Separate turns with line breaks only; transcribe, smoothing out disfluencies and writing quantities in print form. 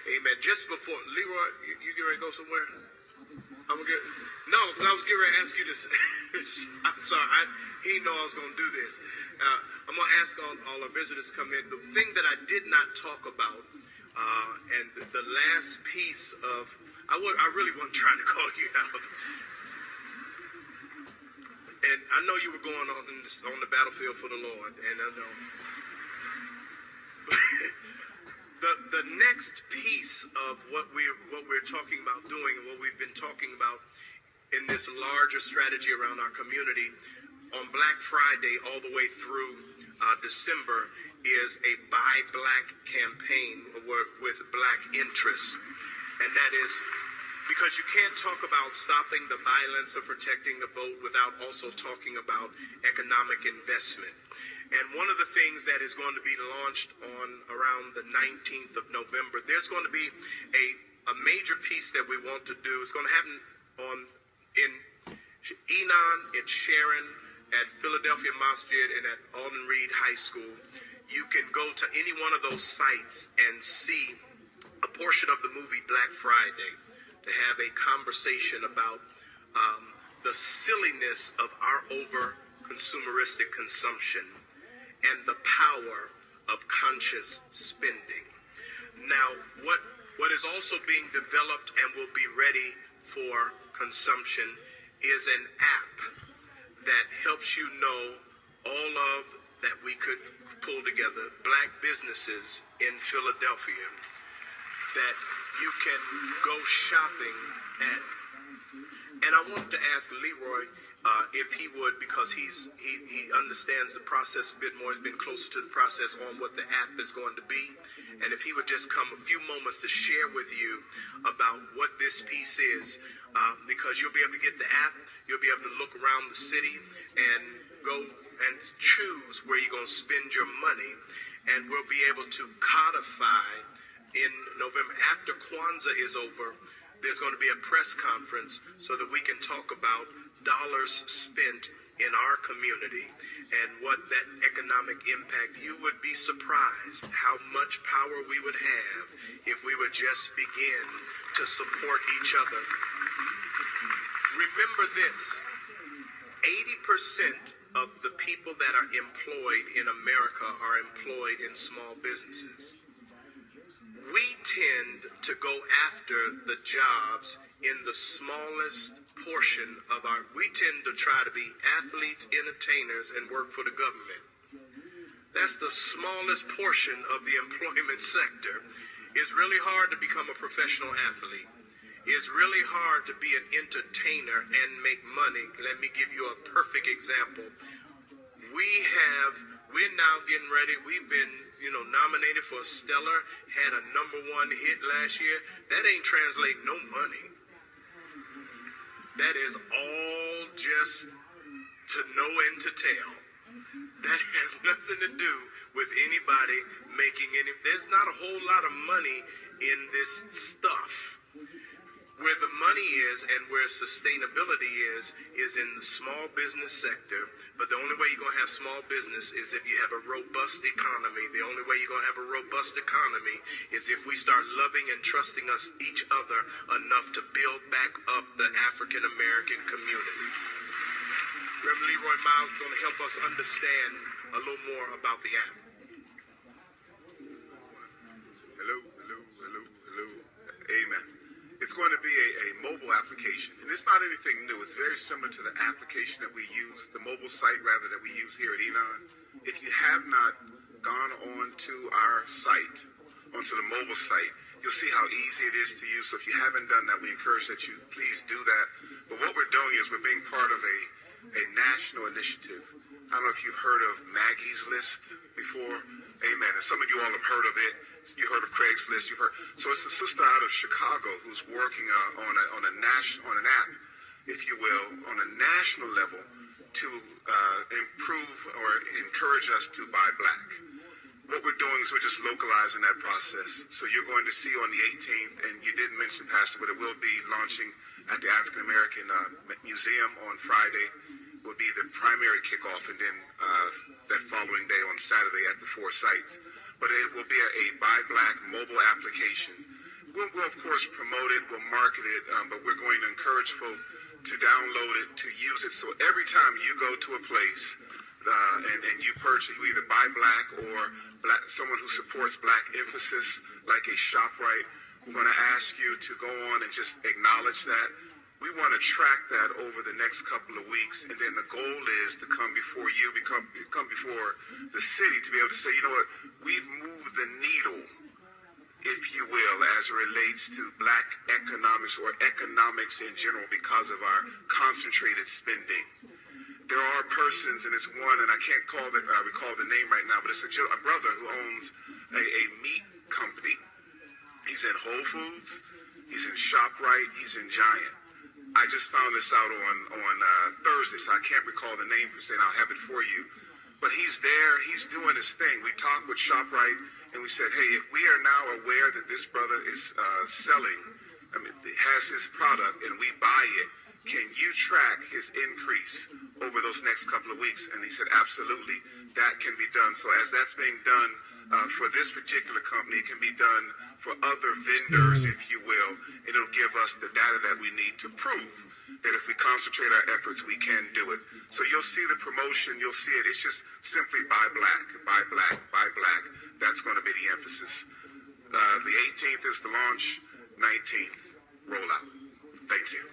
Amen. Just before, Leroy, you get ready to go somewhere? I'm gonna get, no, because I was getting ready to ask you this. I'm sorry, he know I was going to do this. I'm going to ask all our visitors to come in. The thing that I did not talk about, and the last piece of, I really wasn't trying to call you out. And I know you were going on the battlefield for the Lord, and I know. The next piece of what we're talking about doing and what we've been talking about in this larger strategy around our community on Black Friday all the way through December is a Buy Black campaign with Black interests. And that is because you can't talk about stopping the violence or protecting the vote without also talking about economic investment. And one of the things that is going to be launched on around the 19th of November, there's going to be a major piece that we want to do. It's going to happen in Enon, in Sharon, at Philadelphia Masjid, and at Alden Reed High School. You can go to any one of those sites and see a portion of the movie Black Friday to have a conversation about the silliness of our over-consumeristic consumption and the power of conscious spending. Now, what is also being developed and will be ready for consumption is an app that helps you know all of that we could pull together Black businesses in Philadelphia that you can go shopping at. And I wanted to ask Leroy if he would, because he understands the process a bit more, he's been closer to the process on what the app is going to be, and if he would just come a few moments to share with you about what this piece is, because you'll be able to get the app, you'll be able to look around the city and go and choose where you're going to spend your money, and we'll be able to codify in November. After Kwanzaa is over, there's going to be a press conference so that we can talk about dollars spent in our community and what that economic impact. You would be surprised how much power we would have if we would just begin to support each other. Remember this, 80% of the people that are employed in America are employed in small businesses. We tend to go after the jobs in the smallest portion of we tend to try to be athletes, entertainers, and work for the government. That's the smallest portion of the employment sector. It's really hard to become a professional athlete. It's really hard to be an entertainer and make money. Let me give you a perfect example. We're now getting ready. We've been, nominated for a Stellar, had a #1 hit last year. That ain't translating no money. That is all just to know and to tell. That has nothing to do with anybody making any. There's not a whole lot of money in this stuff. Where the money is and where sustainability is in the small business sector. But the only way you're going to have small business is if you have a robust economy. The only way you're going to have a robust economy is if we start loving and trusting each other enough to build back up the African American community. Reverend Leroy Miles is going to help us understand a little more about the app.
Hello. Amen. It's going to be a mobile application, and it's not anything new. It's very similar to the application that we use, the mobile site rather, that we use here at Enon. If you have not gone onto our site, onto the mobile site, you'll see how easy it is to use. So if you haven't done that, we encourage that you please do that. But what we're doing is we're being part of a national initiative. I don't know if you've heard of Maggie's List before. Amen. And some of you all have heard of it. You heard of Craigslist. You've heard. So it's a sister out of Chicago who's working on an app, if you will, on a national level to improve or encourage us to buy black. What we're doing is we're just localizing that process. So you're going to see on the 18th, and you didn't mention, Pastor, but it will be launching at the African American Museum on Friday. Will be the primary kickoff, and then that following day on Saturday at the 4 sites. But it will be a Buy Black mobile application, We'll of course promote it, we'll market it, but we're going to encourage folks to download it, to use it. So every time you go to a place and you purchase, you either buy black or someone who supports black emphasis, like a ShopRite, we're going to ask you to go on and just acknowledge that. We want to track that over the next couple of weeks, and then the goal is to come before you, come before the city to be able to say, you know what, we've moved the needle, if you will, as it relates to black economics or economics in general because of our concentrated spending. There are persons, and it's one, and I can't recall the name right now, but it's a brother who owns a meat company. He's in Whole Foods, he's in ShopRite, he's in Giant. I just found this out on Thursday, so I can't recall the name per se, and I'll have it for you. But he's there, he's doing his thing. We talked with ShopRite, and we said, hey, if we are now aware that this brother is selling, has his product, and we buy it, can you track his increase over those next couple of weeks? And he said, absolutely, that can be done. So as that's being done for this particular company, it can be done for other vendors, if you will, and it'll give us the data that we need to prove that if we concentrate our efforts, we can do it. So you'll see the promotion, you'll see it. It's just simply buy black, buy black, buy black. That's going to be the emphasis. The 18th is the launch, 19th rollout. Thank you.